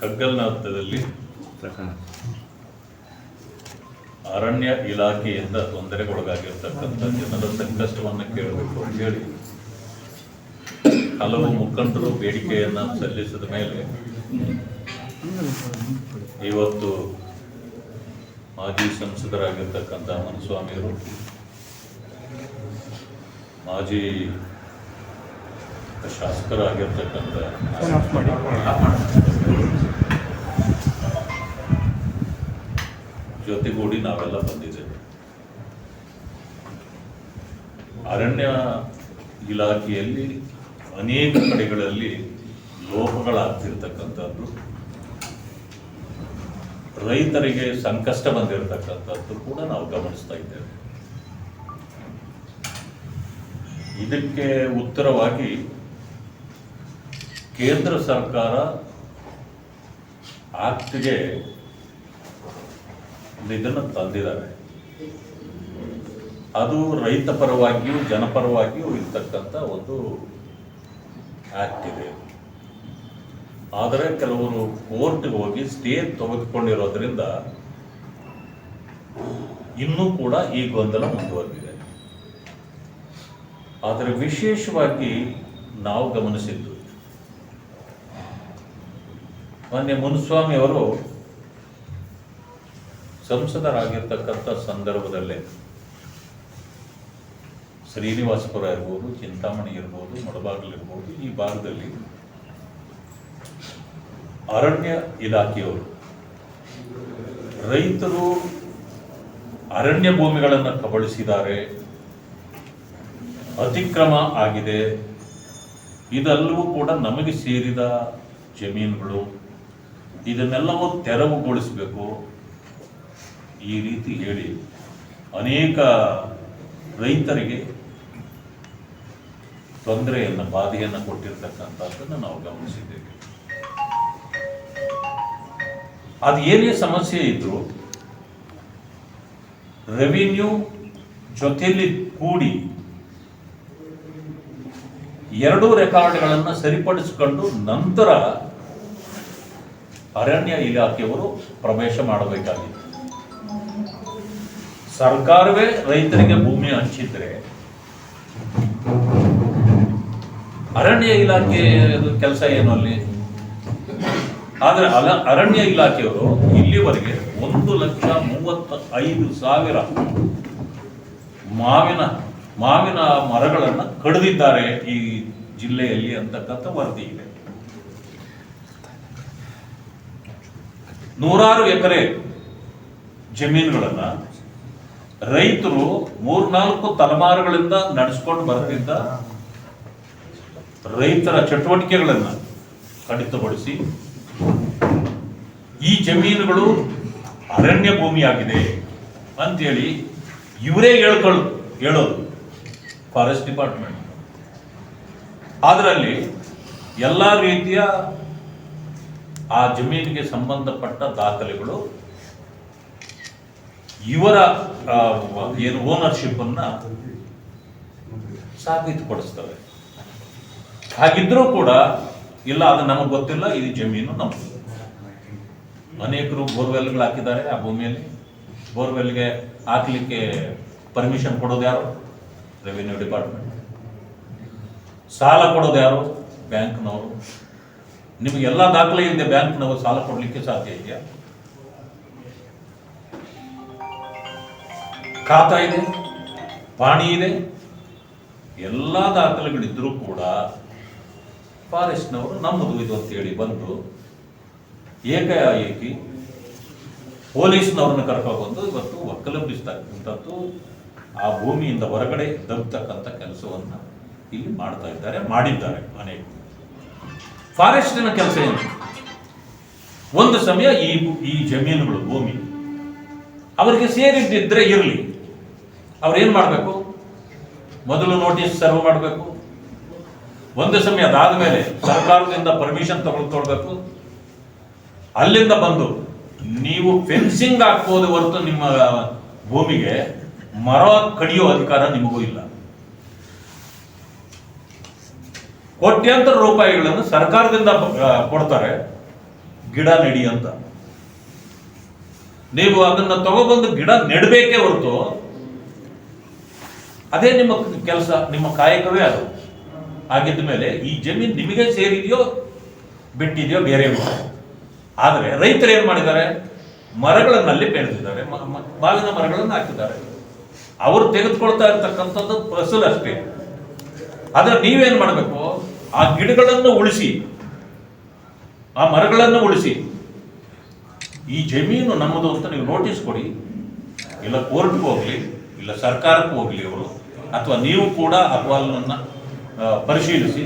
ಕಗ್ಗಲ್ನ ಹಂತದಲ್ಲಿ ಅರಣ್ಯ ಇಲಾಖೆಯಿಂದ ತೊಂದರೆಗೊಳಗಾಗಿರ್ತಕ್ಕಂಥ ಜನರ ಸಂಕಷ್ಟವನ್ನು ಕೇಳಬೇಕು ಅಂತ ಹೇಳಿ ಹಲವು ಮುಖಂಡರು ಬೇಡಿಕೆಯನ್ನು ಸಲ್ಲಿಸಿದ ಮೇಲೆ ಇವತ್ತು ಮಾಜಿ ಸಂಸದರಾಗಿರ್ತಕ್ಕಂಥ ಮನಸ್ವಾಮಿಯವರು, ಮಾಜಿ ಶಾಸಕರಾಗಿರ್ತಕ್ಕಂಥ ಜೊತೆಗೂಡಿ ನಾವೆಲ್ಲ ಬಂದಿದ್ದೇವೆ. ಅರಣ್ಯ ಇಲಾಖೆಯಲ್ಲಿ ಅನೇಕ ಕಡೆಗಳಲ್ಲಿ ಲೋಪಗಳಾಗ್ತಿರ್ತಕ್ಕಂಥದ್ದು, ರೈತರಿಗೆ ಸಂಕಷ್ಟ ಬಂದಿರತಕ್ಕಂಥದ್ದು ಕೂಡ ನಾವು ಗಮನಿಸ್ತಾ ಇದ್ದೇವೆ. ಇದಕ್ಕೆ ಉತ್ತರವಾಗಿ ಕೇಂದ್ರ ಸರ್ಕಾರ ಆಕ್ಟ್ಗೆ ಇದನ್ನು ತಂದಿದ್ದಾರೆ. ಅದು ರೈತ ಪರವಾಗಿಯೂ ಜನಪರವಾಗಿಯೂ ಇರ್ತಕ್ಕಂಥ ಒಂದು ಆಕ್ಟ್ ಇದೆ. ಆದರೆ ಕೆಲವರು ಕೋರ್ಟ್ಗೆ ಹೋಗಿ ಸ್ಟೇ ತೆಗೆದುಕೊಂಡಿರೋದ್ರಿಂದ ಇನ್ನೂ ಕೂಡ ಈ ಗೊಂದಲ ಮುಂದುವರೆದಿದೆ. ಆದರೆ ವಿಶೇಷವಾಗಿ ನಾವು ಗಮನಿಸಿದ್ದು, ಮೊನ್ನೆ ಮುನಿಸ್ವಾಮಿ ಅವರು ಸಂಸದರಾಗಿರ್ತಕ್ಕಂಥ ಸಂದರ್ಭದಲ್ಲೇ ಶ್ರೀನಿವಾಸಪುರ ಇರ್ಬೋದು, ಚಿಂತಾಮಣಿ ಇರ್ಬೋದು, ಮುಳಬಾಗಿಲು ಇರ್ಬೋದು, ಈ ಭಾಗದಲ್ಲಿ ಅರಣ್ಯ ಇಲಾಖೆಯವರು ರೈತರು ಅರಣ್ಯ ಭೂಮಿಗಳನ್ನು ಕಬಳಿಸಿದ್ದಾರೆ, ಅತಿಕ್ರಮ ಆಗಿದೆ, ಇದೆಲ್ಲವೂ ಕೂಡ ನಮಗೆ ಸೇರಿದ ಜಮೀನುಗಳು, ಇದನ್ನೆಲ್ಲವೂ ತೆರವುಗೊಳಿಸಬೇಕು, ಈ ರೀತಿ ಹೇಳಿ ಅನೇಕ ರೈತರಿಗೆ ತೊಂದರೆಯನ್ನು, ಬಾಧೆಯನ್ನು ಕೊಟ್ಟಿರ್ತಕ್ಕಂಥದ್ದನ್ನು ನಾವು ಗಮನಿಸಿದ್ದೇವೆ. ಅದು ಏನೇ ಸಮಸ್ಯೆ ಇದ್ರು ರೆವಿನ್ಯೂ ಜೊತೆಯಲ್ಲಿ ಕೂಡಿ ಎರಡೂ ರೆಕಾರ್ಡ್ಗಳನ್ನು ಸರಿಪಡಿಸಿಕೊಂಡು ನಂತರ ಅರಣ್ಯ ಇಲಾಖೆಯವರು ಪ್ರವೇಶ ಮಾಡಬೇಕಾಗಿತ್ತು. ಸರ್ಕಾರವೇ ರೈತರಿಗೆ ಭೂಮಿ ಹಂಚಿದ್ರೆ ಅರಣ್ಯ ಇಲಾಖೆ ಕೆಲಸ ಏನು ಅಲ್ಲಿ? ಆದರೆ ಅರಣ್ಯ ಇಲಾಖೆಯವರು ಇಲ್ಲಿವರೆಗೆ 1,35,000 ಮಾವಿನ ಮರಗಳನ್ನು ಕಡಿದಿದ್ದಾರೆ ಈ ಜಿಲ್ಲೆಯಲ್ಲಿ ಅಂತಕ್ಕಂಥ ವರದಿ ಇದೆ. ನೂರಾರು ಎಕರೆ ಜಮೀನುಗಳನ್ನ ರೈತರು 3-4 ತಲೆಮಾರುಗಳಿಂದ ನಡೆಸ್ಕೊಂಡು ಬರ್ತಿದ್ದ ರೈತರ ಚಟುವಟಿಕೆಗಳನ್ನ ಕಡಿತಗೊಳಿಸಿ ಈ ಜಮೀನುಗಳು ಅರಣ್ಯ ಭೂಮಿಯಾಗಿದೆ ಅಂತೇಳಿ ಇವರೇ ಹೇಳೋದು ಫಾರೆಸ್ಟ್ ಡಿಪಾರ್ಟ್ಮೆಂಟ್. ಅದರಲ್ಲಿ ಎಲ್ಲ ರೀತಿಯ ಆ ಜಮೀನಿಗೆ ಸಂಬಂಧಪಟ್ಟ ದಾಖಲೆಗಳು ಇವರ ಏನು ಓನರ್ಶಿಪ್ ಅನ್ನ ಸಾಬೀತುಪಡಿಸ್ತವೆ. ಹಾಗಿದ್ರೂ ಕೂಡ ಇಲ್ಲ, ಅದು ನಮಗೆ ಗೊತ್ತಿಲ್ಲ, ಈ ಜಮೀನು ನಮ್ಮದು. ಅನೇಕರು ಬೋರ್ವೆಲ್ಗಳು ಹಾಕಿದ್ದಾರೆ. ಆ ಭೂಮಿಯಲ್ಲಿ ಬೋರ್ವೆಲ್ಗೆ ಹಾಕ್ಲಿಕ್ಕೆ ಪರ್ಮಿಷನ್ ಕೊಡೋದು ಯಾರು? Revenue department. ಸಾಲ ಕೊಡೋದು ಯಾರು? ಬ್ಯಾಂಕ್ನವರು. ನಿಮಗೆಲ್ಲ ದಾಖಲೆ ಇದೆ, ಬ್ಯಾಂಕ್ನವರು ಸಾಲ ಕೊಡಲಿಕ್ಕೆ ಸಾಧ್ಯ ಇದೆಯಾ? ಖಾತಾ ಇದೆ, ಪಾಣಿ ಇದೆ, ಎಲ್ಲ ದಾಖಲೆಗಳಿದ್ರೂ ಕೂಡ ಫಾರೆಸ್ಟ್ನವರು ನಮ್ಮದು ಇದು ಅಂತೇಳಿ ಬಂದು ಏಕಾಏಕಿ ಪೊಲೀಸ್ನವ್ರನ್ನ ಕರ್ಕೊಂಡ್ಬಂದು ಇವತ್ತು ಒಕ್ಕಲಂಬಿಸ್ತಕ್ಕಂಥದ್ದು, ಆ ಭೂಮಿಯಿಂದ ಹೊರಗಡೆ ದಬ್ಬತಕ್ಕಂಥ ಕೆಲಸವನ್ನು ಇಲ್ಲಿ ಮಾಡ್ತಾ ಇದ್ದಾರೆ, ಮಾಡಿದ್ದಾರೆ ಅನೇಕ. ಫಾರೆಸ್ಟಿನ ಕೆಲಸ ಏನು? ಒಂದು ಸಮಯ ಈ ಜಮೀನುಗಳು, ಭೂಮಿ ಅವರಿಗೆ ಸೇರಿದ್ದಿದ್ರೆ ಇರಲಿ, ಅವ್ರೇನು ಮಾಡಬೇಕು? ಮೊದಲು ನೋಟಿಸ್ ಸರ್ವ್ ಮಾಡಬೇಕು. ಒಂದು ಸಮಯ ಅದಾದ ಮೇಲೆ ಸರ್ಕಾರದಿಂದ ಪರ್ಮಿಷನ್ ತಗೊಳ್ಕೊಳ್ಬೇಕು. ಅಲ್ಲಿಂದ ಬಂದು ನೀವು ಫೆನ್ಸಿಂಗ್ ಹಾಕ್ಬೋದು ಹೊರತು ನಿಮ್ಮ ಭೂಮಿಗೆ ಮರ ಕಡಿಯೋ ಅಧಿಕಾರ ನಿಮಗೂ ಇಲ್ಲ. ಕೋಟ್ಯಾಂತರ ರೂಪಾಯಿಗಳನ್ನು ಸರ್ಕಾರದಿಂದ ಕೊಡ್ತಾರೆ, ಗಿಡ ನೆಡಿ ಅಂತ. ನೀವು ಅದನ್ನ ತಗೊಬಂದು ಗಿಡ ನೆಡಬೇಕೇ ಹೊರತು ಅದೇ ನಿಮ್ಮ ಕೆಲಸ, ನಿಮ್ಮ ಕಾಯಕವೇ ಅದು ಆಗಿದ್ದ ಮೇಲೆ ಈ ಜಮೀನು ನಿಮಗೆ ಸೇರಿದೆಯೋ ಬಿಟ್ಟಿದೆಯೋ ಬೇರೆ. ಆದರೆ ರೈತರು ಏನ್ ಮಾಡಿದ್ದಾರೆ, ಮರಗಳನ್ನಲ್ಲಿ ಬೆಳೆದಿದ್ದಾರೆ, ಮಾವಿನ ಮರಗಳನ್ನು ಹಾಕಿದ್ದಾರೆ. ಅವರು ತೆಗೆದುಕೊಳ್ತಾ ಇರ್ತಕ್ಕಂಥದ್ದು ಫಸಲು ಅಷ್ಟೇ. ಆದ್ರೆ ನೀವೇನ್ ಮಾಡಬೇಕು, ಆ ಗಿಡಗಳನ್ನು ಉಳಿಸಿ, ಆ ಮರಗಳನ್ನು ಉಳಿಸಿ, ಈ ಜಮೀನು ನಮ್ಮದು ಅಂತ ನೀವು ನೋಟಿಸ್ ಕೊಡಿ, ಇಲ್ಲ ಕೋರ್ಟ್ಗೆ ಹೋಗ್ಲಿ, ಇಲ್ಲ ಸರ್ಕಾರಕ್ಕೆ ಹೋಗ್ಲಿ ಅವರು, ಅಥವಾ ನೀವು ಕೂಡ ಅಹವಾಲನ್ನ ಪರಿಶೀಲಿಸಿ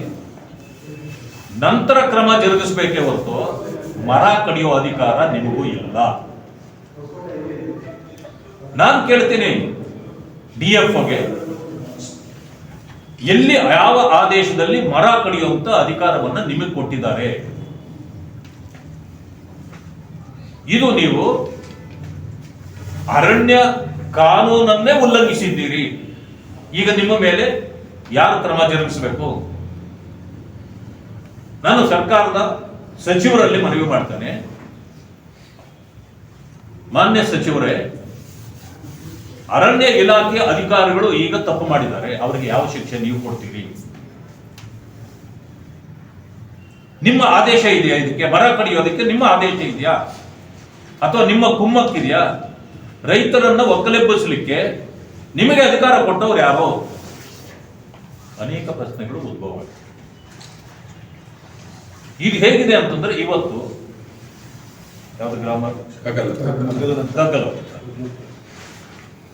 ನಂತರ ಕ್ರಮ ಜರುಗಿಸಬೇಕೇ ಹೊರತು ಮರ ಕಡಿಯೋ ಅಧಿಕಾರ ನಿಮಗೂ ಇಲ್ಲ. ನಾನು ಕೇಳ್ತೀನಿ DFOಗೆ, ಎಲ್ಲಿ ಯಾವ ಆದೇಶದಲ್ಲಿ ಮರ ಕಡಿಯುವಂತ ಅಧಿಕಾರವನ್ನ ನಿಮಗೆ ಕೊಟ್ಟಿದ್ದಾರೆ? ಇದು ನೀವು ಅರಣ್ಯ ಕಾನೂನನ್ನೇ ಉಲ್ಲಂಘಿಸಿದ್ದೀರಿ. ಈಗ ನಿಮ್ಮ ಮೇಲೆ ಯಾರು ಕ್ರಮ ಜರುಗಿಸಬೇಕು? ನಾನು ಸರ್ಕಾರದ ಸಚಿವರಲ್ಲಿ ಮನವಿ ಮಾಡ್ತೇನೆ, ಮಾನ್ಯ ಸಚಿವರೇ, ಅರಣ್ಯ ಇಲಾಖೆ ಅಧಿಕಾರಿಗಳು ಈಗ ತಪ್ಪು ಮಾಡಿದ್ದಾರೆ, ಅವರಿಗೆ ಯಾವ ಶಿಕ್ಷೆ ನೀವು ಕೊಡ್ತೀರಿ? ನಿಮ್ಮ ಆದೇಶ ಇದೆಯಾ ಇದಕ್ಕೆ? ಮರ ಕಡಿಯೋದಕ್ಕೆ ನಿಮ್ಮ ಆದೇಶ ಇದೆಯಾ? ಅಥವಾ ನಿಮ್ಮ ಕುಮ್ಮಕ್ಕಿದೆಯಾ? ರೈತರನ್ನ ಒಕ್ಕಲೆಬ್ಬಿಸಲಿಕ್ಕೆ ನಿಮಗೆ ಅಧಿಕಾರ ಕೊಟ್ಟವ್ರು ಯಾರು? ಅನೇಕ ಪ್ರಶ್ನೆಗಳು ಉದ್ಭವ. ಈಗ ಹೇಗಿದೆ ಅಂತಂದ್ರೆ, ಇವತ್ತು ಯಾವ್ದು ಗ್ರಾಮ, ಗಗ್ಗಲ,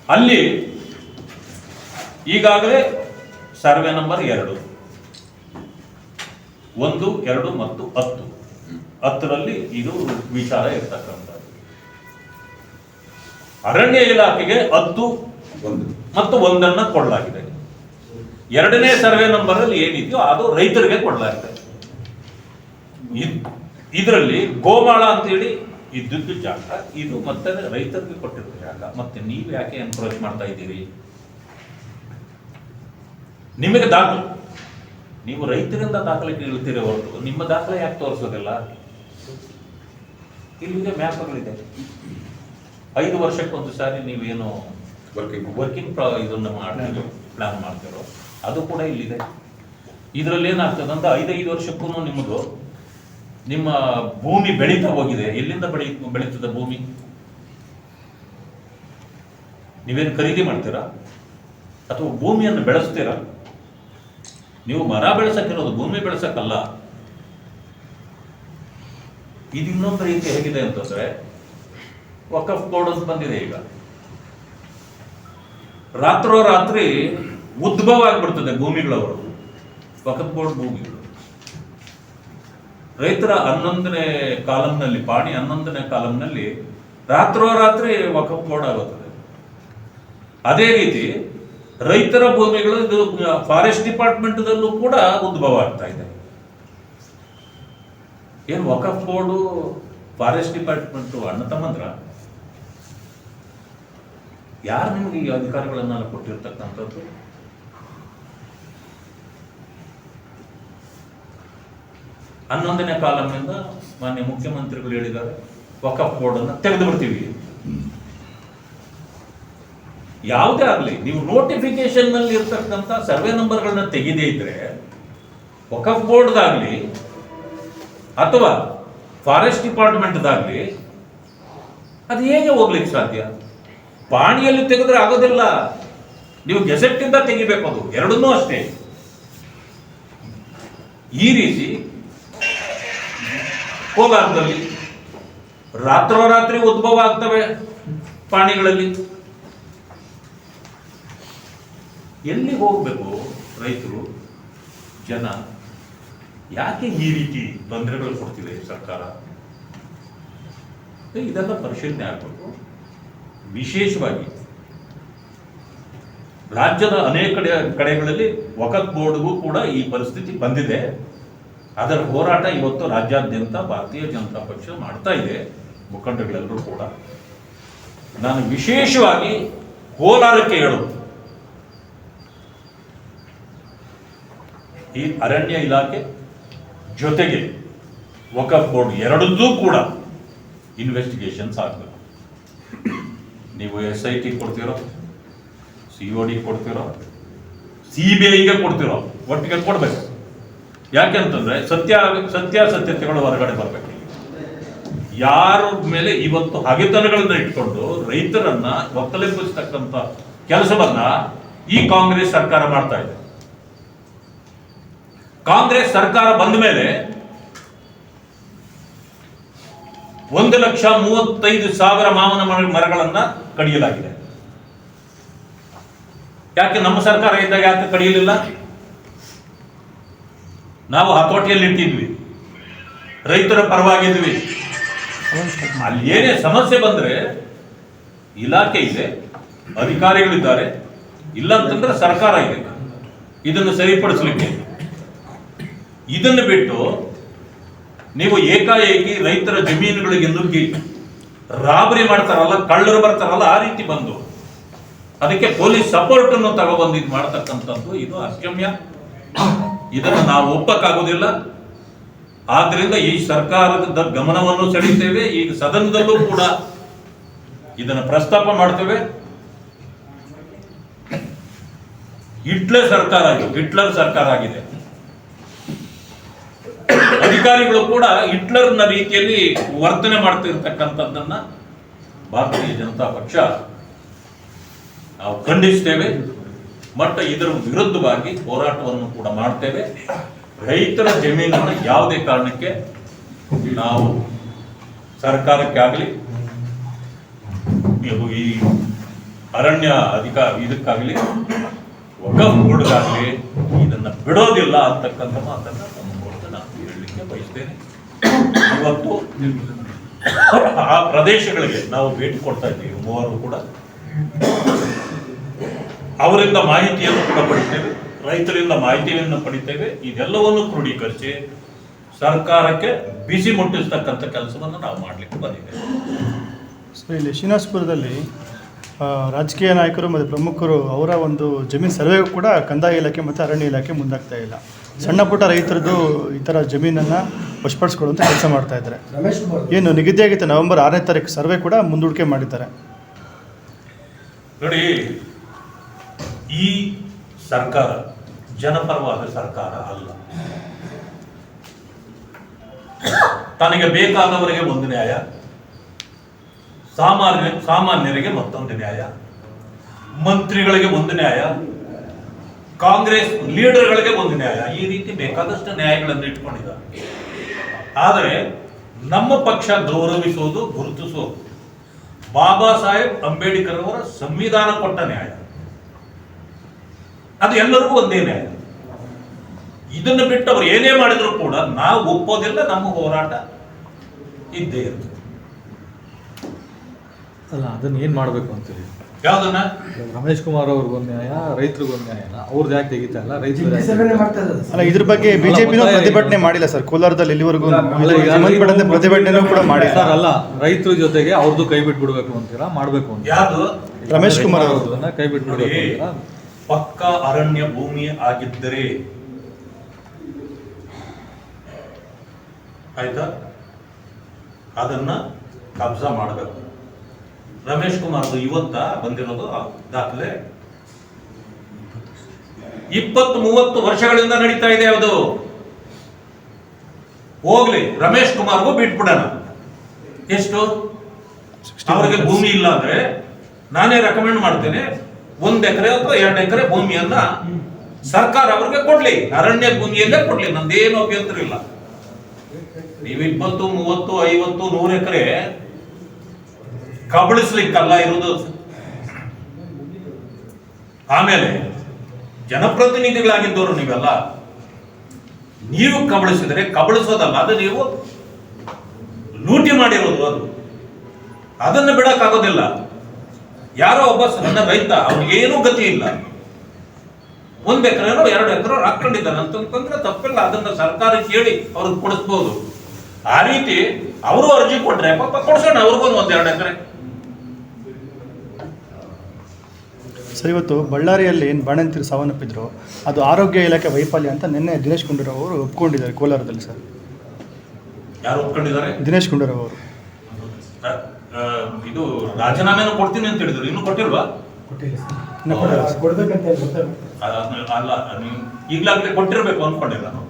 ಅಲ್ಲಿ ಈಗಾಗಲೇ ಸರ್ವೆ ನಂಬರ್ 2, 1, 2 ಮತ್ತು 10ರಲ್ಲಿ ಇದು ವಿಚಾರ ಇರ್ತಕ್ಕಂಥದ್ದು. ಅರಣ್ಯ ಇಲಾಖೆಗೆ 10 ಮತ್ತು 1 ಕೊಡಲಾಗಿದೆ. 2ನೇ ಸರ್ವೆ ನಂಬರ್ ಅಲ್ಲಿ ಏನಿದೆಯೋ ಅದು ರೈತರಿಗೆ ಕೊಡಲಾಗಿದೆ. ಇದರಲ್ಲಿ ಗೋಮಾಳ ಅಂತೇಳಿ ಇದ್ದದ್ದು ಜಾಗ, ಇದು ಮತ್ತೆ ರೈತರಿಗೆ ಕೊಟ್ಟಿರೋ ಜಾಗ. ಮತ್ತೆ ನೀವು ಯಾಕೆ ಎನ್ಕ್ರೋಚ್ ಮಾಡ್ತಾ ಇದ್ದೀರಿ? ನಿಮಗೆ ದಾಖಲೆ, ನೀವು ರೈತರಿಂದ ದಾಖಲೆ ಕೇಳುತ್ತೀರಿ ಹೊರತು ನಿಮ್ಮ ದಾಖಲೆ ಯಾಕೆ ತೋರಿಸೋದಿಲ್ಲ? ಇಲ್ಲಿದೆ, ಮ್ಯಾಪ್ಗಳಿದೆ. 5 ವರ್ಷಕ್ಕೊಂದು ಸಾರಿ ನೀವೇನು ವರ್ಕಿಂಗ್ ಇದನ್ನ ಮಾಡ್ತೀರೋ, ಪ್ಲಾನ್ ಮಾಡ್ತಿರೋ, ಅದು ಕೂಡ ಇಲ್ಲಿದೆ. ಇದರಲ್ಲಿ ಏನಾಗ್ತದೆ ಅಂತ 5 ವರ್ಷಕ್ಕೂ ನಿಮ್ಮದು ನಿಮ್ಮ ಭೂಮಿ ಬೆಳೀತಾ ಹೋಗಿದೆ. ಎಲ್ಲಿಂದ ಬೆಳೀತದೆ ಭೂಮಿ? ನೀವೇನು ಖರೀದಿ ಮಾಡ್ತೀರಾ ಅಥವಾ ಭೂಮಿಯನ್ನು ಬೆಳೆಸ್ತೀರಾ? ನೀವು ಮರ ಬೆಳೆಸಕ್ಕಿರೋದು, ಭೂಮಿ ಬೆಳೆಸಕ್ಕಲ್ಲ. ಇದು ಇನ್ನೊಂದು ರೀತಿ ಹೇಗಿದೆ ಅಂತಂದ್ರೆ, ವಕಫ್ ಬೋರ್ಡ್ ಅಂತ ಬಂದಿದೆ. ಈಗ ರಾತ್ರೋರಾತ್ರಿ ಉದ್ಭವ ಆಗ್ಬಿಡ್ತದೆ ಭೂಮಿಗಳವರು, ವಕಫ್ ಬೋರ್ಡ್ ಭೂಮಿಗಳು. ರೈತರ 11ನೇ ಕಾಲಂನಲ್ಲಿ, ಪಾಣಿ 11ನೇ ಕಾಲಂನಲ್ಲಿ ರಾತ್ರೋರಾತ್ರಿ ವಕಫ್ ಬೋರ್ಡ್ ಆಗುತ್ತದೆ. ಅದೇ ರೀತಿ ರೈತರ ಭೂಮಿಗಳು ಇದು ಫಾರೆಸ್ಟ್ ಡಿಪಾರ್ಟ್ಮೆಂಟ್ದಲ್ಲೂ ಕೂಡ ಉದ್ಭವ ಆಗ್ತಾ ಇದೆ. ಏನು ವಕಫ್ ಬೋರ್ಡು ಫಾರೆಸ್ಟ್ ಡಿಪಾರ್ಟ್ಮೆಂಟ್ ಅಣ್ಣ ತಮ್ಮಂದ್ರ? ಯಾರು ನಿಮಗೆ ಈ ಅಧಿಕಾರಗಳನ್ನೆಲ್ಲ ಕೊಟ್ಟಿರ್ತಕ್ಕಂಥದ್ದು? ಹನ್ನೊಂದನೇ ಕಾಲಂನಿಂದ ಮಾನ್ಯ ಮುಖ್ಯಮಂತ್ರಿಗಳು ಹೇಳಿದ್ದಾರೆ, ವಕಫ್ ಬೋರ್ಡ್ ಅನ್ನು ತೆಗೆದು ಬಿಡ್ತೀವಿ. ಯಾವುದೇ ಆಗಲಿ, ನೀವು ನೋಟಿಫಿಕೇಶನ್ ನಲ್ಲಿ ಇರ್ತಕ್ಕಂಥ ಸರ್ವೆ ನಂಬರ್ಗಳನ್ನ ತೆಗೆದೇ ಇದ್ರೆ, ವಕಫ್ ಬೋರ್ಡ್ದಾಗ್ಲಿ ಅಥವಾ ಫಾರೆಸ್ಟ್ ಡಿಪಾರ್ಟ್ಮೆಂಟ್ದಾಗ್ಲಿ ಅದು ಹೇಗೆ ಹೋಗ್ಲಿಕ್ಕೆ ಸಾಧ್ಯ? ಪಾಣಿಯಲ್ಲಿ ತೆಗೆದ್ರೆ ಆಗೋದಿಲ್ಲ, ನೀವು ಗೆಜೆಟ್ ಇಂದ ತೆಗಿಬೇಕು. ಅದು ಎರಡನ್ನೂ ಅಷ್ಟೇ. ಈ ರೀತಿ ಕೋಲಾರದಲ್ಲಿ ರಾತ್ರೋರಾತ್ರಿ ಉದ್ಭವ ಆಗ್ತವೆ ಪಾಣಿಗಳಲ್ಲಿ. ಎಲ್ಲಿ ಹೋಗ್ಬೇಕು ರೈತರು, ಜನ? ಯಾಕೆ ಈ ರೀತಿ ತೊಂದರೆಗಳು ಕೊಡ್ತಿದೆ ಸರ್ಕಾರ? ಇದೆಲ್ಲ ಪರಿಶೀಲನೆ ಆಗಬೇಕು. ವಿಶೇಷವಾಗಿ ರಾಜ್ಯದ ಅನೇಕ ಕಡೆಗಳಲ್ಲಿ ವಕಫ್ ಬೋರ್ಡ್ಗೂ ಕೂಡ ಈ ಪರಿಸ್ಥಿತಿ ಬಂದಿದೆ. ಅದರ ಹೋರಾಟ ಇವತ್ತು ರಾಜ್ಯಾದ್ಯಂತ ಭಾರತೀಯ ಜನತಾ ಪಕ್ಷ ಮಾಡ್ತಾ ಇದೆ, ಮುಖಂಡಗಳೆಲ್ಲರೂ ಕೂಡ. ನಾನು ವಿಶೇಷವಾಗಿ ಕೋಲಾರಕ್ಕೆ ಹೇಳೋದು, ಈ ಅರಣ್ಯ ಇಲಾಖೆ ಜೊತೆಗೆ ವಕಫ್ ಬೋರ್ಡ್ ಎರಡನ್ನೂ ಕೂಡ ಇನ್ವೆಸ್ಟಿಗೇಷನ್ಸ್ ಆಗಬೇಕು. ನೀವು SIT ಕೊಡ್ತಿರೋ, COD ಕೊಡ್ತಿರೋ, CBIಗೆ ಕೊಡ್ತಿರೋ, ಒಟ್ಟಿಗೆ ಕೊಡ್ಬೇಕು. ಯಾಕೆಂತಂದ್ರೆ ಸತ್ಯಾಸತ್ಯತೆಗಳು ಹೊರಗಡೆ ಬರಬೇಕು. ಯಾರ ಮೇಲೆ ಇವತ್ತು ಹಗೆತನಗಳನ್ನ ಇಟ್ಕೊಂಡು ರೈತರನ್ನ ಒಕ್ಕಲೆಬ್ಬಿಸ್ತಕ್ಕಂಥ ಕೆಲಸವನ್ನ ಈ ಕಾಂಗ್ರೆಸ್ ಸರ್ಕಾರ ಮಾಡ್ತಾ ಇದೆ. ಕಾಂಗ್ರೆಸ್ ಸರ್ಕಾರ ಬಂದ ಮೇಲೆ 1,35,000 ಮಾವಿನ ಮರಗಳನ್ನ ಕಡಿಯಲಾಗಿದೆ. ಯಾಕೆ ನಮ್ಮ ಸರ್ಕಾರ ಇದ್ದಾಗ ಯಾಕೆ ಕಡಿಯಲಿಲ್ಲ? ನಾವು ಹತೋಟಿಯಲ್ಲಿ ಇಟ್ಟಿದ್ವಿ, ರೈತರ ಪರವಾಗಿದ್ವಿ. ಅಲ್ಲಿ ಏನೇ ಸಮಸ್ಯೆ ಬಂದ್ರೆ ಇಲಾಖೆ ಇದೆ, ಅಧಿಕಾರಿಗಳಿದ್ದಾರೆ, ಇಲ್ಲ ಅಂತಂದ್ರೆ ಸರ್ಕಾರ ಇದೆ ಇದನ್ನು ಸರಿಪಡಿಸಲಿಕ್ಕೆ. ಇದನ್ನು ಬಿಟ್ಟು ನೀವು ಏಕಾಏಕಿ ರೈತರ ಜಮೀನುಗಳಿಗೆ ನುಗ್ಗಿ ರಾಬರಿ ಮಾಡ್ತಾರಲ್ಲ, ಕಳ್ಳರು ಬರ್ತಾರಲ್ಲ, ಆ ರೀತಿ ಬಂದು ಅದಕ್ಕೆ ಪೊಲೀಸ್ ಸಪೋರ್ಟ್ ಅನ್ನು ತಗೊಬಂದು ಇದು ಮಾಡ್ತಕ್ಕಂಥದ್ದು ಇದು ಅಕ್ಷಮ್ಯ. ಇದನ್ನು ನಾವು ಒಪ್ಪಕ್ಕಾಗೋದಿಲ್ಲ. ಆದ್ರಿಂದ ಈ ಸರ್ಕಾರದ ಗಮನವನ್ನು ಸೆಳೀತೇವೆ. ಈಗ ಸದನದಲ್ಲೂ ಕೂಡ ಇದನ್ನು ಪ್ರಸ್ತಾಪ ಮಾಡ್ತೇವೆ. ಹಿಟ್ಲರ್ ಸರ್ಕಾರ ಆಗಿದೆ. ಅಧಿಕಾರಿಗಳು ಕೂಡ ಹಿಟ್ಲರ್ನ ರೀತಿಯಲ್ಲಿ ವರ್ತನೆ ಮಾಡ್ತಿರ್ತಕ್ಕಂಥದ್ದನ್ನ ಭಾರತೀಯ ಜನತಾ ಪಕ್ಷ ನಾವು ಖಂಡಿಸ್ತೇವೆ. ಮತ್ತು ಇದರ ವಿರುದ್ಧವಾಗಿ ಹೋರಾಟವನ್ನು ಕೂಡ ಮಾಡ್ತೇವೆ. ರೈತರ ಜಮೀನನ್ನು ಯಾವುದೇ ಕಾರಣಕ್ಕೆ ನಾವು ಸರ್ಕಾರಕ್ಕೆ ಆಗಲಿ, ಈ ಅರಣ್ಯ ಇದಕ್ಕಾಗಲಿ, ವಕಫ್ ಬೋರ್ಡ್ಗಾಗಲಿ ಇದನ್ನ ಬಿಡೋದಿಲ್ಲ ಅಂತಕ್ಕಂಥ ಮಾತನ್ನ ನಮ್ಮ ಮೂಲಕ ನಾನು ಹೇಳಲಿಕ್ಕೆ ಬಯಸ್ತೇನೆ. ಇವತ್ತು ಆ ಪ್ರದೇಶಗಳಿಗೆ ನಾವು ಭೇಟಿ ಕೊಡ್ತಾ ಇದ್ದೀವಿ, ಮೂವರು ಕೂಡ. ಅವರಿಂದ ಮಾಹಿತಿಯನ್ನು ಕೂಡ ಪಡಿತೇವೆ, ರೈತರಿಂದ ಮಾಹಿತಿಯನ್ನು ಪಡಿತೇವೆ. ಇದೆಲ್ಲವನ್ನು ಕ್ರೋಢೀಕರಿಸಿ ಸರ್ಕಾರಕ್ಕೆ ಬಿಸಿ ಮುಟ್ಟಿಸ್ತಕ್ಕಂಥ ಕೆಲಸವನ್ನು ನಾವು ಮಾಡಲಿಕ್ಕೆ ಬಂದಿದ್ದೇವೆ. ಸೊ ಇಲ್ಲಿ ಶ್ರೀನಿವಾಸಪುರದಲ್ಲಿ ರಾಜಕೀಯ ನಾಯಕರು ಮತ್ತು ಪ್ರಮುಖರು ಅವರ ಒಂದು ಜಮೀನು ಸರ್ವೆಗೂ ಕೂಡ ಕಂದಾಯ ಇಲಾಖೆ ಮತ್ತು ಅರಣ್ಯ ಇಲಾಖೆ ಮುಂದಾಗ್ತಾ ಇಲ್ಲ. ಸಣ್ಣ ಪುಟ್ಟ ರೈತರದ್ದು ಈ ಥರ ಜಮೀನನ್ನು ವಶಪಡಿಸ್ಕೊಳ್ಳುವಂಥ ಕೆಲಸ ಮಾಡ್ತಾ ಇದ್ದಾರೆ. ಏನು ನಿಗದಿಯಾಗಿತ್ತು ನವೆಂಬರ್ 6ನೇ ತಾರೀಕು ಸರ್ವೆ ಕೂಡ ಮುಂದೂಡಿಕೆ ಮಾಡಿದ್ದಾರೆ. ನೋಡಿ, ಈ ಸರ್ಕಾರ ಜನಪರವಾದ ಸರ್ಕಾರ ಅಲ್ಲ. ತನಗೆ ಬೇಕಾದವರಿಗೆ ಒಂದು ನ್ಯಾಯ, ಸಾಮಾನ್ಯರಿಗೆ ಮತ್ತೊಂದು ನ್ಯಾಯ, ಮಂತ್ರಿಗಳಿಗೆ ಒಂದು ನ್ಯಾಯ, ಕಾಂಗ್ರೆಸ್ ಲೀಡರ್ಗಳಿಗೆ ಒಂದು ನ್ಯಾಯ, ಈ ರೀತಿ ಬೇಕಾದಷ್ಟು ನ್ಯಾಯಗಳನ್ನು ಇಟ್ಕೊಂಡಿದ್ದಾರೆ. ಆದರೆ ನಮ್ಮ ಪಕ್ಷ ಗೌರವಿಸೋದು, ಗುರುತಿಸೋದು ಬಾಬಾ ಸಾಹೇಬ್ ಅಂಬೇಡ್ಕರ್ ಅವರ ಸಂವಿಧಾನ ಕೊಟ್ಟ ನ್ಯಾಯ. ಅದು ಎಲ್ಲರಿಗೂ ಒಂದೇ ನ್ಯಾಯ. ಇದನ್ನು ಬಿಟ್ಟು ಅವರು ಏನೇ ಮಾಡಿದ್ರು ಕೂಡ ನಾವು ಒಪ್ಪೋದಿಲ್ಲ. ನಮ್ಮ ಹೋರಾಟ ಇದ್ದೇ ಇರ್ತದೆ. ಅಲ್ಲ, ಅದನ್ನ ಏನ್ ಮಾಡ್ಬೇಕು ಅಂತೀರಿ? ಯಾವ್ದನ್ನ? ರಮೇಶ್ ಕುಮಾರ್ ಅವ್ರಿಗೊಂದು ನ್ಯಾಯ, ರೈತರಿಗೊಂದು ನ್ಯಾಯ, ಅವ್ರದ್ದು ಯಾಕೆ ತೆಗಿತಾ ಇಲ್ಲ? ಅಲ್ಲ, ಇದ್ರ ಬಗ್ಗೆ ಬಿಜೆಪಿನೂ ಪ್ರತಿಭಟನೆ ಮಾಡಿಲ್ಲ ಸರ್. ಕೋಲಾರದಲ್ಲಿ ಇಲ್ಲಿವರೆಗೂ ಪ್ರತಿಭಟನೆ ಕೂಡ ಮಾಡಿಲ್ಲ. ಅಲ್ಲ, ರೈತರ ಜೊತೆಗೆ ಅವ್ರದ್ದು ಕೈ ಬಿಟ್ಬಿಡ್ಬೇಕು ಅಂತೀರಾ? ಮಾಡ್ಬೇಕು ಅಂತ ಯಾವುದು? ರಮೇಶ್ ಕುಮಾರ್ ಅವ್ರದ್ದು ಕೈ ಬಿಟ್ಬಿಡ್ಬೇಕು ಅಂತೀರಾ? ಪಕ್ಕ ಅರಣ್ಯ ಭೂಮಿ ಆಗಿದ್ದರೆ ಆಯ್ತಾ, ಅದನ್ನ ಕಬ್ಜಾ ಮಾಡಬೇಕು. ರಮೇಶ್ ಕುಮಾರ್ ಇವತ್ತ ಬಂದಿರೋದು ದಾಖಲೆ 20-30 ವರ್ಷಗಳಿಂದ ನಡೀತಾ ಇದೆ. ಅದು ಹೋಗ್ಲಿ, ರಮೇಶ್ ಕುಮಾರ್ಗೂ ಬಿಟ್ಬಿಡೋಣ. ಎಷ್ಟು ಅವರಿಗೆ ಭೂಮಿ ಇಲ್ಲ ಅಂದ್ರೆ ನಾನೇ ರೆಕಮೆಂಡ್ ಮಾಡ್ತೇನೆ, 1 ಎಕರೆ ಅಥವಾ 2 ಎಕರೆ ಭೂಮಿಯನ್ನ ಸರ್ಕಾರ ಅವ್ರಿಗೆ ಕೊಡ್ಲಿ, ಅರಣ್ಯ ಭೂಮಿಯಲ್ಲೇ ಕೊಡ್ಲಿ, ನಂದೇನು ಅಭ್ಯಂತರ ಇಲ್ಲ. ನೀವು 20, 30, 50, 100 ಎಕರೆ ಕಬಳಿಸ್ಲಿಕ್ಕಲ್ಲ ಇರುವುದು. ಆಮೇಲೆ ಜನಪ್ರತಿನಿಧಿಗಳಾಗಿದ್ದವರು ನೀವೆಲ್ಲ, ನೀವು ಕಬಳಿಸಿದರೆ ಕಬಳಿಸೋದಲ್ಲ, ಅದು ನೀವು ಲೂಟಿ ಮಾಡಿರೋದು. ಅದನ್ನು ಬಿಡಕ್ಕಾಗೋದಿಲ್ಲ. ಯಾರೋ ಒಬ್ಬ ಸಣ್ಣ ರೈತ, ಅವ್ನಿಗೇನೂ ಗತಿ ಇಲ್ಲ, 1 ಎಕರೆನೋ 2 ಎಕರೆ ಹಾಕೊಂಡಿದ್ದಾನೆ ಅಂತಂದ್ರೆ ತಪ್ಪಿಲ್ಲ. ಅದನ್ನ ಸರ್ಕಾರ ಕೇಳಿ ಅವ್ರಿಗೆ ಕೊಡಿಸ್ಬೋದು. ಆ ರೀತಿ ಅವರು ಅರ್ಜಿ ಕೊಟ್ರೆ ಪಾಪ ಕೊಡ್ಸೋಣ ಅವ್ರಿಗೊಂದು 1-2 ಎಕರೆ. ಸರ್, ಇವತ್ತು ಬಳ್ಳಾರಿಯಲ್ಲಿ ಏನು ಬಾಣಂತಿರು ಸಾವನ್ನಪ್ಪಿದ್ರು ಅದು ಆರೋಗ್ಯ ಇಲಾಖೆ ವೈಫಲ್ಯ ಅಂತ ನಿನ್ನೆ ದಿನೇಶ್ ಗುಂಡೂರಾವ್ ಅವರು ಒಪ್ಕೊಂಡಿದ್ದಾರೆ ಕೋಲಾರದಲ್ಲಿ. ಸರ್, ಯಾರು ಒಪ್ಕೊಂಡಿದ್ದಾರೆ? ದಿನೇಶ್ ಗುಂಡೂರಾವ್ ಅವರು. ಇದು ರಾಜೀನಾಮೆನೂ ಕೊಡ್ತೀನಿ ಅಂತ ಹೇಳಿದ್ರು, ಇನ್ನೂ ಕೊಟ್ಟಿಲ್ವಾ? ಇನ್ನು ಕೊಡಲ್ಲ ಸರ್. ಅಲ್ಲ, ನೀವು ಈಗಲಾಗಲೇ ಕೊಟ್ಟಿರ್ಬೇಕು ಅಂದ್ಕೊಂಡಿಲ್ಲ ನಾನು.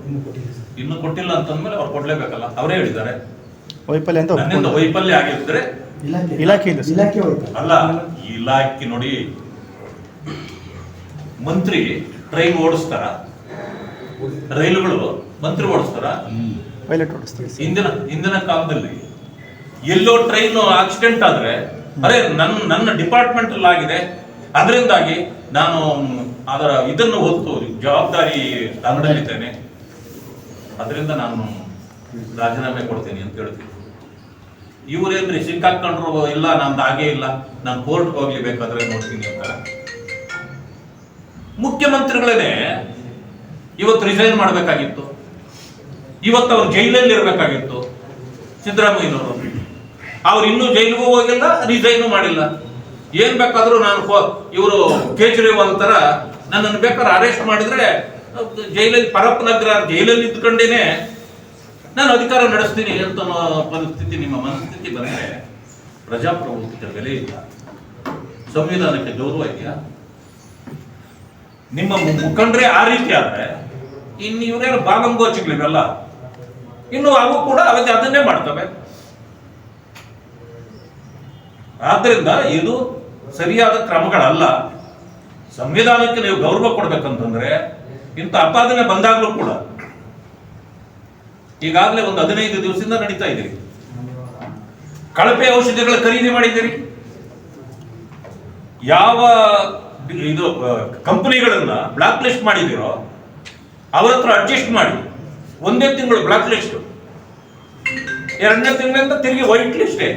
ಇನ್ನೂ ಕೊಟ್ಟಿಲ್ಲ ಅಂತಂದ್ಮೇಲೆ ಅವ್ರು ಕೊಡ್ಲೇಬೇಕಲ್ಲ, ಅವರೇ ಹೇಳಿದ್ದಾರೆ. ವೈಫಲ್ಯ ಅಂತ ನನ್ನಿಂದ ವೈಫಲ್ಯ ಆಗಿದ್ರೆ ಇಲಾಖೆಯಿಂದ ಅಲ್ಲ, ಇಲಾಖೆ ನೋಡಿ, ಮಂತ್ರಿ ಟ್ರೈನ್ ಓಡಿಸ್ತಾರ, ರೈಲುಗಳು ಮಂತ್ರಿ ಓಡಿಸ್ತಾರ? ಪೈಲಟ್ ಓಡಿಸ್ತಾರೆ. ಇಂದಿನ ಕಾಲದಲ್ಲಿ ಎಲ್ಲೋ ಟ್ರೈನ್ ಆಕ್ಸಿಡೆಂಟ್ ಆದ್ರೆ ಅರೆ ನನ್ನ ಡಿಪಾರ್ಟ್ಮೆಂಟ್ ಅಲ್ಲಿ ಆಗಿದೆ, ಅದರಿಂದಾಗಿ ನಾನು ಅದರ ಇದನ್ನು ಹೊತ್ತು ಜವಾಬ್ದಾರಿ ತಂಡದಲ್ಲಿದ್ದೇನೆ, ಅದರಿಂದ ನಾನು ರಾಜೀನಾಮೆ ಕೊಡ್ತೀನಿ ಅಂತ ಹೇಳ್ತೀನಿ. ಇವರೇನ್ರಿ ಸಿಕ್ಕಾಕೊಂಡ್ರು, ಇಲ್ಲ ನಂದು ಹಾಗೇ ಇಲ್ಲ, ನಾನು ಕೋರ್ಟ್ಗೆ ಹೋಗ್ಲಿ ಬೇಕಾದ್ರೆ ನೋಡ್ತೀನಿ ಅಂತ. ಮುಖ್ಯಮಂತ್ರಿಗಳೇನೆ ಇವತ್ತು ರಿಸೈನ್ ಮಾಡಬೇಕಾಗಿತ್ತು, ಇವತ್ತು ಅವ್ರು ಜೈಲಲ್ಲಿ ಇರಬೇಕಾಗಿತ್ತು ಸಿದ್ದರಾಮಯ್ಯನವರು. ಅವ್ರು ಇನ್ನೂ ಜೈಲಿಗೂ ಹೋಗಿಲ್ಲ, ರಿಸೈನು ಮಾಡಿಲ್ಲ. ಏನ್ ಬೇಕಾದ್ರೂ ನಾನು ಇವರು ಕೇಜ್ರಿವಾಲ್ ತರ ನನ್ನನ್ನು ಬೇಕಾದ್ರೆ ಅರೆಸ್ಟ್ ಮಾಡಿದ್ರೆ ಜೈಲಲ್ಲಿ ಪರಪ್ಪನಗರ ಜೈಲಲ್ಲಿ ಇದ್ಕೊಂಡೇನೆ ನಾನು ಅಧಿಕಾರ ನಡೆಸ್ತೀನಿ ಅಂತ ಪರಿಸ್ಥಿತಿ, ನಿಮ್ಮ ಮನಸ್ಥಿತಿ ಬಂದ್ರೆ ಪ್ರಜಾಪ್ರಭುತ್ವಕ್ಕೆ ಬೆಲೆ ಇಲ್ಲ, ಸಂವಿಧಾನಕ್ಕೆ ಗೌರವ ಇದೆಯಾ? ನಿಮ್ಮ ಮುಖಂಡ್ರೆ ಆ ರೀತಿ ಆದ್ರೆ ಇನ್ನು ಇವರೇನು ಬಾಲಂಗೋಚಿಗಳಿವೆಲ್ಲ, ಇನ್ನು ಅವು ಕೂಡ ಅದನ್ನೇ ಮಾಡ್ತವೆ. ಆದ್ರಿಂದ ಇದು ಸರಿಯಾದ ಕ್ರಮಗಳಲ್ಲ. ಸಂವಿಧಾನಕ್ಕೆ ನೀವು ಗೌರವ ಕೊಡ್ಬೇಕಂತಂದ್ರೆ ಇಂಥ ಅಪಾದನೆ ಬಂದಾಗ್ಲೂ ಕೂಡ, ಈಗಾಗಲೇ ಒಂದು 15 ದಿವಸದಿಂದ ನಡೀತಾ ಇದ್ದೀರಿ, ಕಳಪೆ ಔಷಧಿಗಳ ಖರೀದಿ ಮಾಡಿದ್ದೀರಿ. ಯಾವ ಇದು ಕಂಪನಿಗಳನ್ನ ಬ್ಲಾಕ್ ಲಿಸ್ಟ್ ಮಾಡಿದಿರೋ ಅವ್ರ ಹತ್ರ ಅಡ್ಜಸ್ಟ್ ಮಾಡಿ, ಒಂದೇ ತಿಂಗಳು ಬ್ಲಾಕ್ ಲಿಸ್ಟ್, 2ನೇ ತಿಂಗಳಿಂದ ತಿರುಗಿ ವೈಟ್ ಲಿಸ್ಟೇ.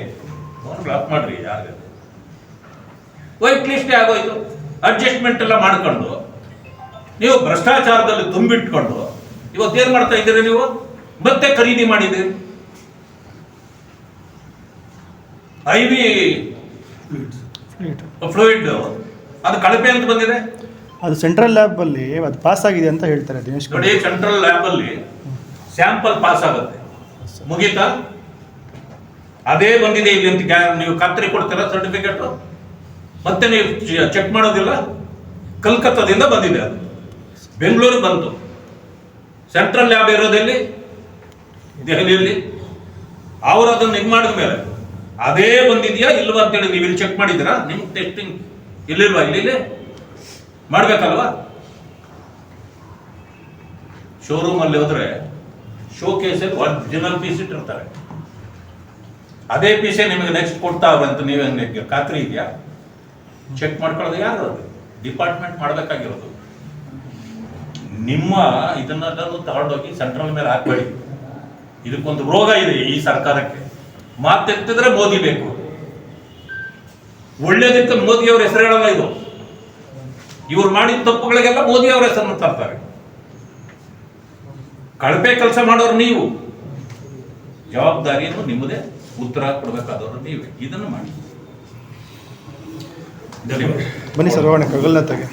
ಬ್ಲಾಕ್ ಮಾಡ್ರಿ, ಯಾರಿಗೆ ವೈಟ್ ಲಿಸ್ಟೇ ಆಗೋಯ್ತು. ಅಡ್ಜಸ್ಟ್ಮೆಂಟ್ ಎಲ್ಲ ಮಾಡ್ಕೊಂಡು ನೀವು ಭ್ರಷ್ಟಾಚಾರದಲ್ಲಿ ತುಂಬಿಟ್ಕೊಂಡು ಇವತ್ತೇನ್ ಮಾಡ್ತಾ ಇದ್ದೀರಿ? ನೀವು ಮತ್ತೆ ಖರೀದಿ ಮಾಡಿದ್ದೀರಿ. IV ಫ್ಲೂಯಿಡ್ ಅದು ಕಳಪೆ ಅಂತ ಬಂದಿದೆ. ಅದು ಸೆಂಟ್ರಲ್ ಲ್ಯಾಬ್ ಅಲ್ಲಿ ಅದು ಪಾಸ್ ಆಗಿದೆ ಅಂತ ಹೇಳ್ತಾರೆ ದಿನೇಶ್. ನೋಡಿ, ಸೆಂಟ್ರಲ್ ಲ್ಯಾಬ್ ಅಲ್ಲಿ ಸ್ಯಾಂಪಲ್ ಪಾಸ್ ಆಗುತ್ತೆ, ಮುಗೀತಾ? ಅದೇ ಬಂದಿದೆ ಇಲ್ಲಿ ಅಂತ ನೀವು ಖಾತ್ರಿ ಕೊಡ್ತೀರಾ ಸರ್ಟಿಫಿಕೇಟ್? ಮತ್ತೆ ನೀವು ಚೆಕ್ ಮಾಡೋದಿಲ್ಲ? ಕಲ್ಕತ್ತಾದಿಂದ ಬಂದಿದೆ, ಅದು ಬೆಂಗಳೂರಿಗೆ ಬಂತು. ಸೆಂಟ್ರಲ್ ಲ್ಯಾಬ್ ಇರೋದಲ್ಲಿ ದೆಹಲಿಯಲ್ಲಿ. ಅವರು ಅದನ್ನು ಇದು ಮಾಡಿದ ಮೇಲೆ ಅದೇ ಬಂದಿದೆಯಾ ಇಲ್ವಾ ಅಂತೇಳಿ ನೀವು ಇಲ್ಲಿ ಚೆಕ್ ಮಾಡಿದ್ದೀರಾ? ನಿಮ್ಗೆ ಟೆಸ್ಟಿಂಗ್ ಇಲ್ಲಿಲ್ವಾ? ಇಲ್ಲಿ ಮಾಡ್ಬೇಕಲ್ವಾ? ಶೋರೂಮ್ ಅಲ್ಲಿ ಹೋದ್ರೆ ಶೋ ಕೇಸಲ್ಲಿ ಒರಿಜಿನಲ್ ಪೀಸ್ ಇಟ್ಟಿರ್ತಾರೆ, ಅದೇ ಪೀಸೇ ನಿಮಗೆ ನೆಕ್ಸ್ಟ್ ಕೊಡ್ತಾವ್ರೆ ಅಂತ ನೀವೇ ಖಾತ್ರಿ ಇದೆಯಾ? ಚೆಕ್ ಮಾಡ್ಕೊಳ್ಳೋದು ಯಾರು? ಅದು ಡಿಪಾರ್ಟ್ಮೆಂಟ್ ಮಾಡಬೇಕಾಗಿರೋದು. ನಿಮ್ಮ ಇದನ್ನೆಲ್ಲೂ ತಗೊಂಡೋಗಿ ಸೆಂಟ್ರಲ್ ಮೇಲೆ ಹಾಕ್ಬೇಡಿ. ಇದಕ್ಕೊಂದು ರೋಗ ಇದೆ ಈ ಸರ್ಕಾರಕ್ಕೆ. ಮಾತೆತ್ತಿದ್ರೆ ಮೋದಿ ಬೇಕು, ಒಳ್ಳೇದಕ್ಕೆ ಮೋದಿ ಅವ್ರ ಹೆಸರು ಹೇಳಲ್ಲ. ಇದು ಇವ್ರು ಮಾಡಿದ ತಪ್ಪುಗಳಿಗೆಲ್ಲ ಮೋದಿ ಅವರ ಹೆಸರನ್ನು ತರ್ತಾರೆ. ಕಳಪೆ ಕೆಲಸ ಮಾಡೋರು ನೀವು, ಜವಾಬ್ದಾರಿಯನ್ನು ನಿಮ್ಮದೇ, ಉತ್ತರ ಕೊಡಬೇಕಾದವರು ನೀವೇ. ಇದನ್ನು ಮಾಡಿ. ಬನ್ನಿ ಸರ್, ಹೋಗೋಣ ಕಗಲ್ನಾಥ್ಗೆ.